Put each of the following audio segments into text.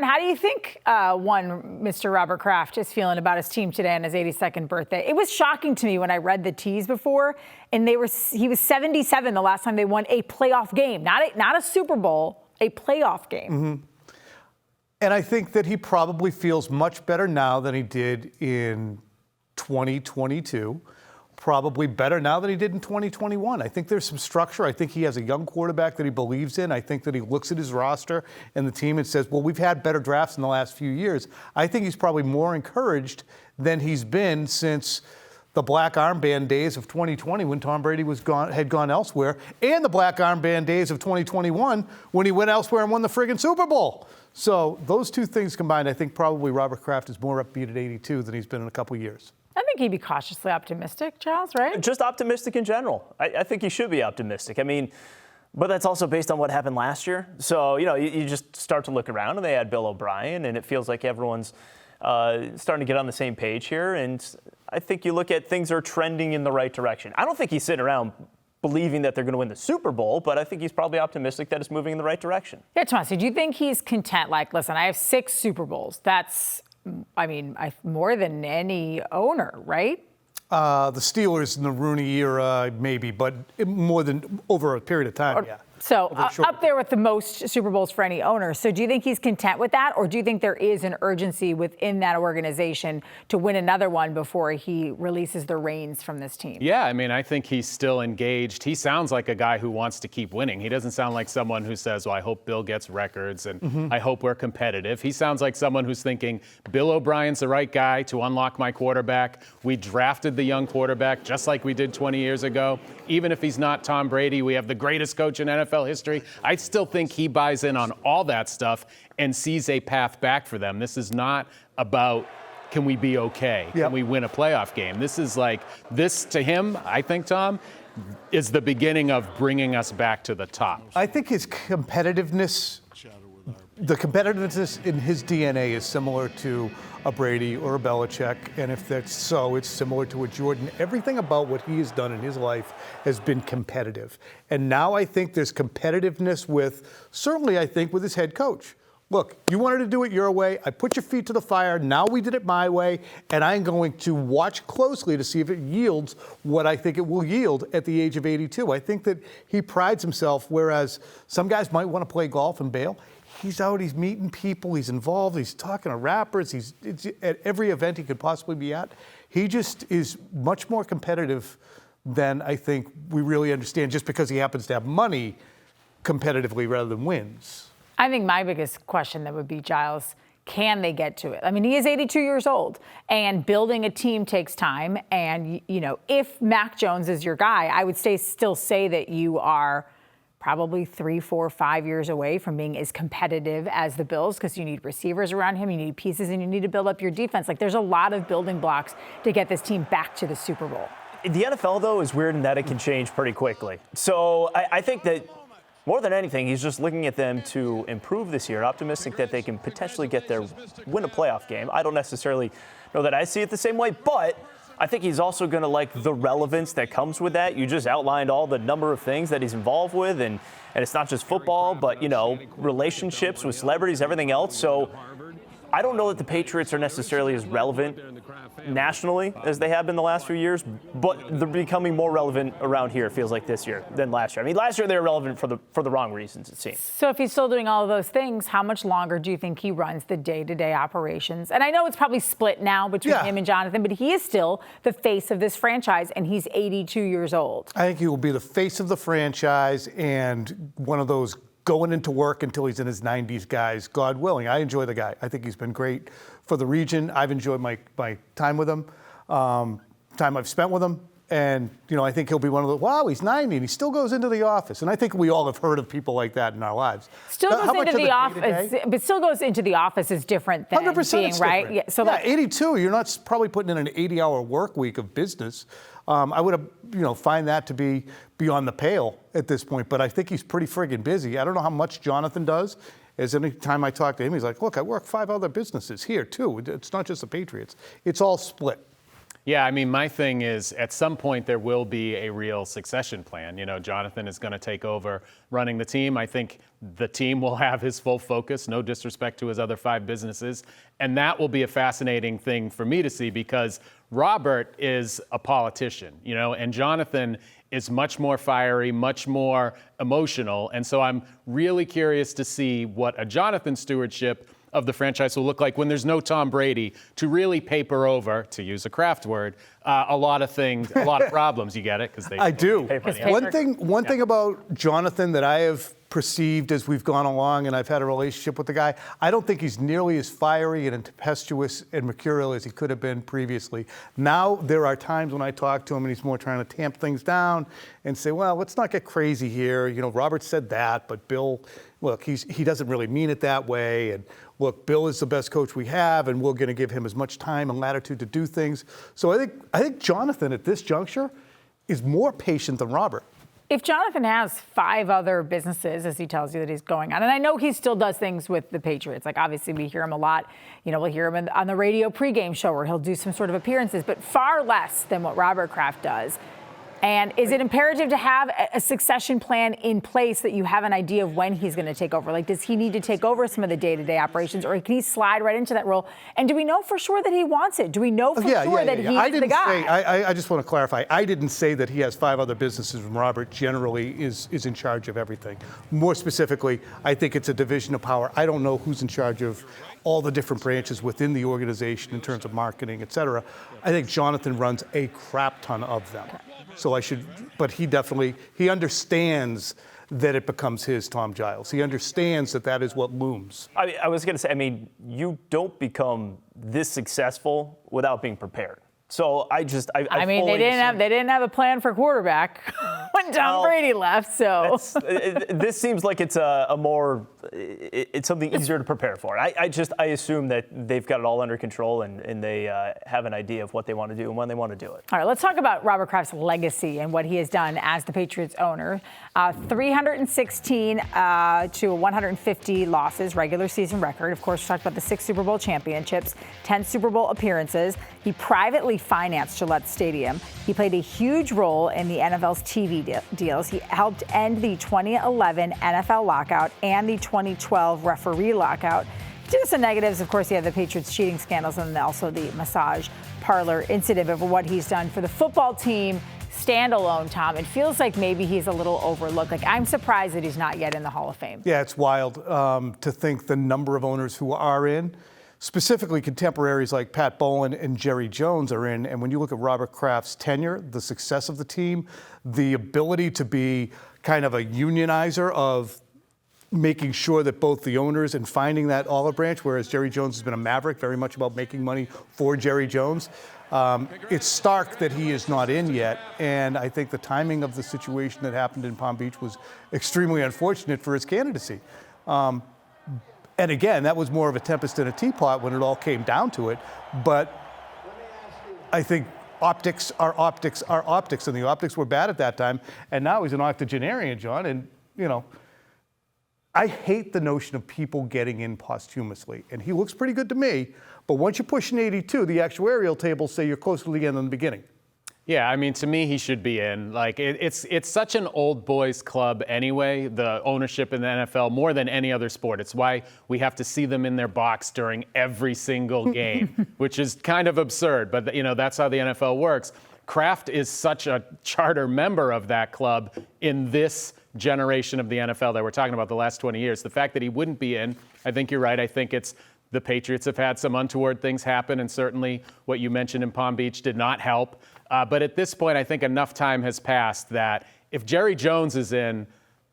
Curran, how do you think Mr. Robert Kraft is feeling about his team today on his 82nd birthday? It was shocking to me when I read the teas before, and he was 77 the last time they won a playoff game, not a Super Bowl, a playoff game. Mm-hmm. And I think that he probably feels much better now than he did in 2022. Probably better now than he did in 2021. I think there's some structure. I think he has a young quarterback that he believes in. I think that he looks at his roster and the team and says, well, we've had better drafts in the last few years. I think he's probably more encouraged than he's been since the black armband days of 2020 when Tom Brady had gone elsewhere, and the black armband days of 2021 when he went elsewhere and won the friggin' Super Bowl. So those two things combined, I think probably Robert Kraft is more upbeat at 82 than he's been in a couple years. I think he'd be cautiously optimistic, Giles, right? Just optimistic in general. I think he should be optimistic. I mean, but that's also based on what happened last year. So, you just start to look around, and they had Bill O'Brien, and it feels like everyone's starting to get on the same page here. And I think you look at things are trending in the right direction. I don't think he's sitting around believing that they're going to win the Super Bowl, but I think he's probably optimistic that it's moving in the right direction. Yeah, Tomase, do you think he's content? Like, listen, I have 6 Super Bowls. That's more than any owner, right? The Steelers in the Rooney era, maybe, but more than over a period of time, yeah. So up there with the most Super Bowls for any owner. So do you think he's content with that, or do you think there is an urgency within that organization to win another one before he releases the reins from this team? Yeah, I think he's still engaged. He sounds like a guy who wants to keep winning. He doesn't sound like someone who says, well, I hope Bill gets records and I hope we're competitive. He sounds like someone who's thinking, Bill O'Brien's the right guy to unlock my quarterback. We drafted the young quarterback just like we did 20 years ago. Even if he's not Tom Brady, we have the greatest coach in NFL history. I still think he buys in on all that stuff and sees a path back for them. This is not about can we be okay? Yep. Can we win a playoff game? This is this to him, I think, Tom, is the beginning of bringing us back to the top. I think his competitiveness, the competitiveness in his DNA is similar to a Brady or a Belichick, and if that's so, it's similar to a Jordan. Everything about what he has done in his life has been competitive. And now I think there's competitiveness certainly I think with his head coach. Look, you wanted to do it your way. I put your feet to the fire. Now we did it my way, and I'm going to watch closely to see if it yields what I think it will yield at the age of 82. I think that he prides himself, whereas some guys might want to play golf and bail. He's out, he's meeting people, he's involved, he's talking to rappers, he's at every event he could possibly be at. He just is much more competitive than I think we really understand, just because he happens to have money competitively rather than wins. I think my biggest question that would be, Giles, can they get to it? He is 82 years old, and building a team takes time. And, if Mac Jones is your guy, I would still say that you are probably 3, 4, 5 years away from being as competitive as the Bills, because you need receivers around him, you need pieces, and you need to build up your defense. There's a lot of building blocks to get this team back to the Super Bowl. The NFL, though, is weird in that it can change pretty quickly. So I think that more than anything, he's just looking at them to improve this year, optimistic that they can potentially win a playoff game. I don't necessarily know that I see it the same way, but I think he's also going to like the relevance that comes with that. You just outlined all the number of things that he's involved with, and it's not just football, but, relationships with celebrities, everything else. So I don't know that the Patriots are necessarily as relevant nationally as they have been the last few years, but they're becoming more relevant around here, it feels like, this year than last year. Last year they were relevant for the wrong reasons, it seems. So if he's still doing all of those things, how much longer do you think he runs the day-to-day operations? And I know it's probably split now between him and Jonathan, but he is still the face of this franchise, and he's 82 years old. I think he will be the face of the franchise and one of those going into work until he's in his 90s guys, God willing. I enjoy the guy. I think he's been great for the region. I've enjoyed my time with him, time I've spent with him. And, I think he'll be one of the, wow, he's 90 and he still goes into the office. And I think we all have heard of people like that in our lives. Still goes into the office, but still goes into the office is different than 100% being, right? Different. Yeah, so 82, you're not probably putting in an 80-hour work week of business. I would have, find that to be beyond the pale at this point. But I think he's pretty friggin' busy. I don't know how much Jonathan does. As any time I talk to him, he's like, look, I work 5 other businesses here, too. It's not just the Patriots. It's all split. Yeah, I mean, my thing is at some point there will be a real succession plan. You know, Jonathan is going to take over running the team. I think the team will have his full focus, no disrespect to his other 5 businesses. And that will be a fascinating thing for me to see because Robert is a politician, you know, and Jonathan is much more fiery, much more emotional. And so I'm really curious to see what a Jonathan stewardship of the franchise will look like when there's no Tom Brady to really paper over, to use a Kraft word, a lot of things, a lot of problems. You get it? Because I do. One thing about Jonathan that I have perceived as we've gone along and I've had a relationship with the guy, I don't think he's nearly as fiery and tempestuous and mercurial as he could have been previously. Now there are times when I talk to him and he's more trying to tamp things down and say, well, let's not get crazy here. You know, Robert said that, but Bill, look, he doesn't really mean it that way. And look, Bill is the best coach we have, and we're going to give him as much time and latitude to do things. So I think Jonathan at this juncture is more patient than Robert. If Jonathan has 5 other businesses, as he tells you that he's going on, and I know he still does things with the Patriots, like obviously we hear him a lot, you know, we'll hear him on the radio pregame show where he'll do some sort of appearances, but far less than what Robert Kraft does. And is it imperative to have a succession plan in place that you have an idea of when he's going to take over? Like, does he need to take over some of the day-to-day operations, or can he slide right into that role? And do we know for sure that he wants it? Do we know for sure that he's the guy? I just want to clarify. I didn't say that he has 5 other businesses and Robert generally is in charge of everything. More specifically, I think it's a division of power. I don't know who's in charge of all the different branches within the organization in terms of marketing, et cetera. I think Jonathan runs a crap ton of them. So but he understands that it becomes his Tom Giles. He understands that is what looms. I was going to say, I mean, you don't become this successful without being prepared. So I mean, they didn't have a plan for quarterback when Tom Brady left. So this seems like it's it's something easier to prepare for. I assume that they've got it all under control and they have an idea of what they want to do and when they want to do it. All right, let's talk about Robert Kraft's legacy and what he has done as the Patriots owner. 316 to 150 losses, regular season record. Of course, we talked about the 6 Super Bowl championships, 10 Super Bowl appearances. He privately financed Gillette Stadium. He played a huge role in the NFL's TV deals. He helped end the 2011 NFL lockout and the 2012 referee lockout. To some negatives, of course, he had the Patriots cheating scandals and also the massage parlor incident. But for what he's done for the football team, standalone, Tom, it feels like maybe he's a little overlooked. Like, I'm surprised that he's not yet in the Hall of Fame. Yeah, it's wild to think the number of owners who are in. Specifically, contemporaries like Pat Bowlen and Jerry Jones are in. And when you look at Robert Kraft's tenure, the success of the team, the ability to be kind of a unionizer of making sure that both the owners and finding that olive branch, whereas Jerry Jones has been a maverick, very much about making money for Jerry Jones. It's stark that he is not in yet. And I think the timing of the situation that happened in Palm Beach was extremely unfortunate for his candidacy. And again, that was more of a tempest in a teapot when it all came down to it. But I think optics are optics are optics, and the optics were bad at that time. And now he's an octogenarian, John. And, you know, I hate the notion of people getting in posthumously. And he looks pretty good to me. But once you push an 82, the actuarial tables say you're closer to the end than the beginning. Yeah, I mean, to me, he should be in. Like, it's such an old boys club anyway, the ownership in the NFL, more than any other sport. It's why we have to see them in their box during every single game, which is kind of absurd. But, you know, that's how the NFL works. Kraft is such a charter member of that club in this generation of the NFL that we're talking about, the last 20 years. The fact that he wouldn't be in, I think you're right. I think it's the Patriots have had some untoward things happen, and certainly what you mentioned in Palm Beach did not help. But at this point, I think enough time has passed that if Jerry Jones is in,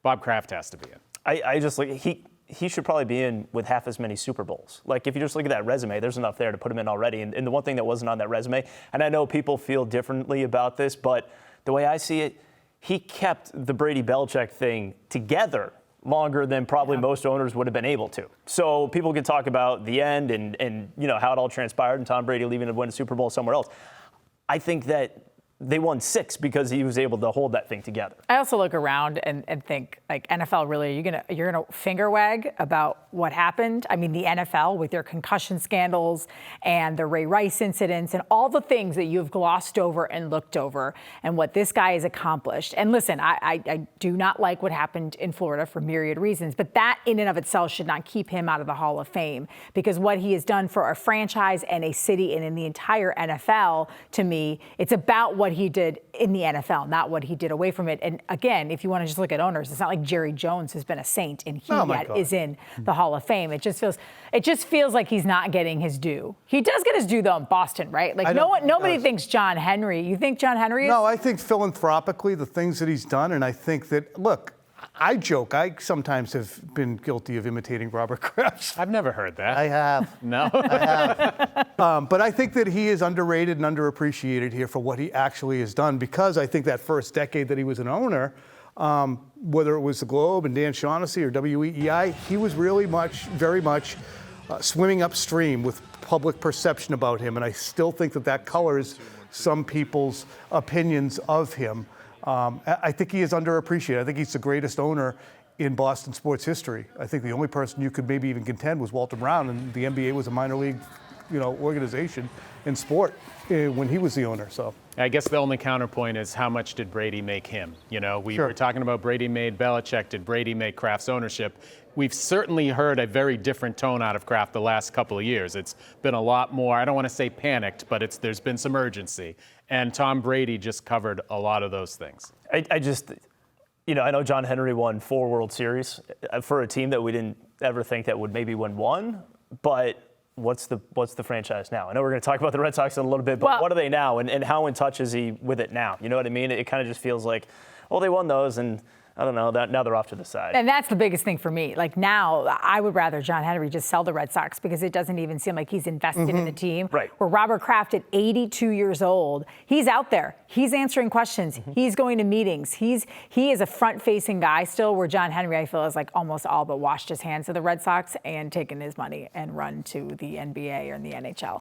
Bob Kraft has to be in. I just like he should probably be in with half as many Super Bowls. Like, if you just look at that resume, there's enough there to put him in already. And the one thing that wasn't on that resume, and I know people feel differently about this, but the way I see it, he kept the Brady Belichick thing together longer than probably most owners would have been able to. So people can talk about the end and you know how it all transpired and Tom Brady leaving to win a Super Bowl somewhere else. I think that they won 6 because he was able to hold that thing together. I also look around and think, like, NFL, really, you're gonna finger wag about what happened? I mean, the NFL with their concussion scandals and the Ray Rice incidents and all the things that you've glossed over and looked over and what this guy has accomplished. And listen, I do not like what happened in Florida for myriad reasons, but that in and of itself should not keep him out of the Hall of Fame, because what he has done for a franchise and a city and in the entire NFL, to me, it's about what he did in the NFL, not what he did away from it. And again, if you want to just look at owners, it's not like Jerry Jones has been a saint and he yet is in the Hall of Fame. It just feels like he's not getting his due. He does get his due though in Boston, right? Like nobody thinks John Henry. You think John Henry is? No, I think philanthropically the things that he's done, and I think that, look, I joke. I sometimes have been guilty of imitating Robert Kraft. I've never heard that. I have. No. I have. But I think that he is underrated and underappreciated here for what he actually has done, because I think that first decade that he was an owner, whether it was the Globe and Dan Shaughnessy or WEEI, he was really very much swimming upstream with public perception about him. And I still think that colors some people's opinions of him. I think he is underappreciated. I think he's the greatest owner in Boston sports history. I think the only person you could maybe even contend was Walter Brown, and the NBA was a minor league, organization in sport when he was the owner. So I guess the only counterpoint is, how much did Brady make him? We were talking about Brady made Belichick. Did Brady make Kraft's ownership? We've certainly heard a very different tone out of Kraft the last couple of years. It's been a lot more, I don't want to say panicked, but there's been some urgency. And Tom Brady just covered a lot of those things. I know John Henry won 4 World Series for a team that we didn't ever think that would maybe win 1, but what's the franchise now? I know we're going to talk about the Red Sox in a little bit, but what are they now, and how in touch is he with it now? You know what I mean? It kind of just feels like, well, they won those, and I don't know, now they're off to the side. And that's the biggest thing for me. Like, now, I would rather John Henry just sell the Red Sox, because it doesn't even seem like he's invested in the team. Right. Where Robert Kraft, at 82 years old, he's out there. He's answering questions. He's going to meetings. He is a front-facing guy still, where John Henry, I feel, has like almost all but washed his hands of the Red Sox and taken his money and run to the NBA or in the NHL.